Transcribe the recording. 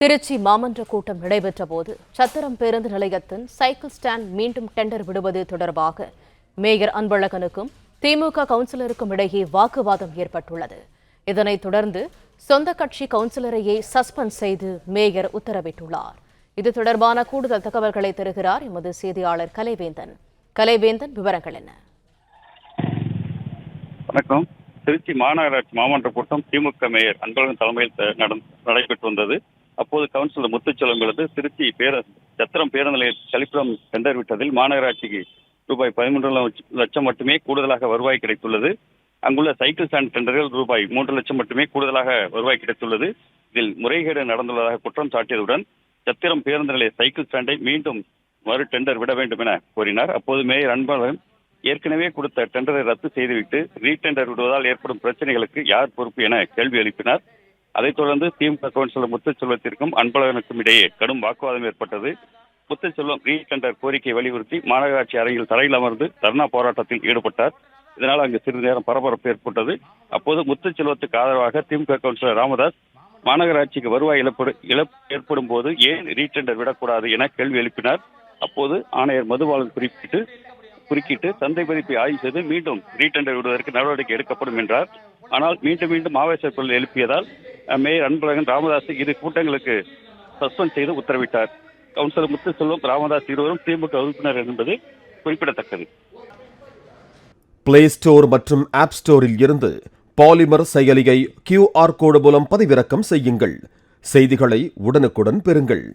திருச்சி மாமன்ற கூட்டம் நடைபெற்ற போது சத்திரம் பேருந்து நிலையத்தின் சைக்கிள் ஸ்டாண்ட் மீண்டும் டெண்டர் விடுவது தொடர்பாக மேயர் அன்பழகனுக்கும் திமுக கவுன்சிலருக்கும் இடையே வாக்குவாதம் ஏற்பட்டுள்ளது. இதனைத் தொடர்ந்து சொந்த கட்சி கவுன்சிலரையே சஸ்பெண்ட் செய்து மேயர் உத்தரவிட்டுள்ளார். இது தொடர்பான கூடுதல் தகவல்களை தருகிறார் எமது செய்தியாளர் கலைவேந்தன். கலைவேந்தன், விவரங்கள் என்ன? வணக்கம். திருச்சி மாநகராட்சி மாமன்ற கூட்டம் திமுக மேயர் அன்பழகன் தலைமையில் நடைபெற்று வந்தது. அப்போது கவுன்சிலர் முத்துச்செல்வம் திருச்சி சத்திரம் பேருந்து நிலைய கழிப்பிடம் டெண்டர் விட்டதில் மாநகராட்சிக்கு ரூபாய் 13 லட்சம் மட்டுமே கூடுதலாக வருவாய் கிடைத்துள்ளது. அங்குள்ள சைக்கிள் ஸ்டாண்ட் டெண்டர்கள் ரூபாய் 3 லட்சம் மட்டுமே கூடுதலாக வருவாய் கிடைத்துள்ளது. இதில் முறைகேடு நடந்துள்ளதாக குற்றம் சாட்டியதுடன் சத்திரம் பேருந்து நிலைய சைக்கிள் ஸ்டாண்டை மீண்டும் மறு டெண்டர் விட வேண்டும் என கோரினார். அப்போது மேயர் அன்பழகன் ஏற்கனவே கொடுத்த டெண்டரை ரத்து செய்துவிட்டு ரீடெண்டர் விடுவதால் ஏற்படும் பிரச்சனைகளுக்கு யார் பொறுப்பு என கேள்வி எழுப்பினார். அதைத் தொடர்ந்து திமுக கவுன்சிலர் முத்துச்செல்வத்திற்கும் அன்பழகனுக்கும் இடையே கடும் வாக்குவாதம் ஏற்பட்டது. முத்துச்செல்வம் ரீடெண்டர் கோரிக்கை வலியுறுத்தி மாநகராட்சி அறையில் தரையில் அமர்ந்து தர்ணா போராட்டத்தில் ஈடுபட்டார். இதனால் அங்கு சிறிது நேரம் பரபரப்பு ஏற்பட்டது. அப்போது முத்துச்செல்வத்துக்கு ஆதரவாக திமுக கவுன்சிலர் ராமதாஸ் மாநகராட்சிக்கு வருவாய் இழப்பு ஏற்படும் போது ஏன் ரீடெண்டர் விடக்கூடாது என கேள்வி எழுப்பினார். அப்போது ஆணையர் மதுபாலன் குறுக்கிட்டு சந்தை மதிப்பை ஆய்வு செய்து மீண்டும் ரீடெண்டர் விடுவதற்கு நடவடிக்கை எடுக்கப்படும் என்றார். ஆனால் மீண்டும் ஆவேச குரல் எழுப்பியதால் மேயர் அன்பழகன் ராமதாஸ் இரு கூட்டங்களுக்கு சஸ்பெண்ட் செய்து உத்தரவிட்டார். கவுன்சிலர் முத்துச்செல்வம், ராமதாஸ் இருவரும் திமுக உறுப்பினர் என்பது குறிப்பிடத்தக்கது. பிளே ஸ்டோர் மற்றும் ஆப் ஸ்டோரில் இருந்து பாலிமர் செயலியை QR கோடு மூலம் பதிவிறக்கம் செய்யுங்கள். செய்திகளை உடனுக்குடன் பெறுங்கள்.